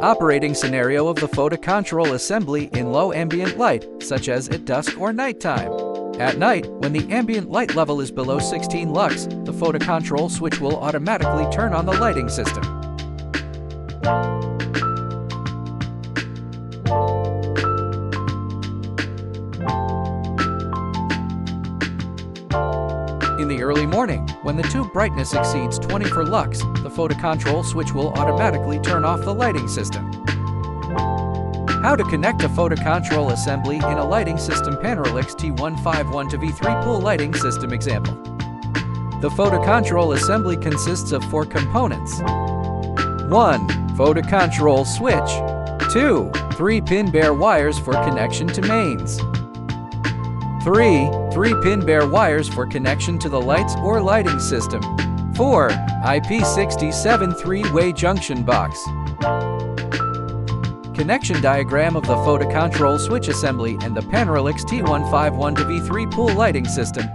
Operating scenario of the Photocontrol assembly in low ambient light, such as at dusk or nighttime. At night, when the ambient light level is below 16 lux, the Photocontrol switch will automatically turn on the lighting system. In the early morning, when the tube brightness exceeds 24 lux, the Photocontrol switch will automatically turn off the lighting system. How to connect a Photocontrol assembly in a lighting system. PaneraLux T1512 V3 pool lighting system example. The Photocontrol assembly consists of 4 components. 1. Photocontrol switch. 2. 3-pin bare wires for connection to mains. 3. 3-pin bare wires for connection to the lights or lighting system. 4. IP67 3-way junction box. Connection diagram of the Photocontrol switch assembly and the PaneraLux T1512 V3 pool lighting system.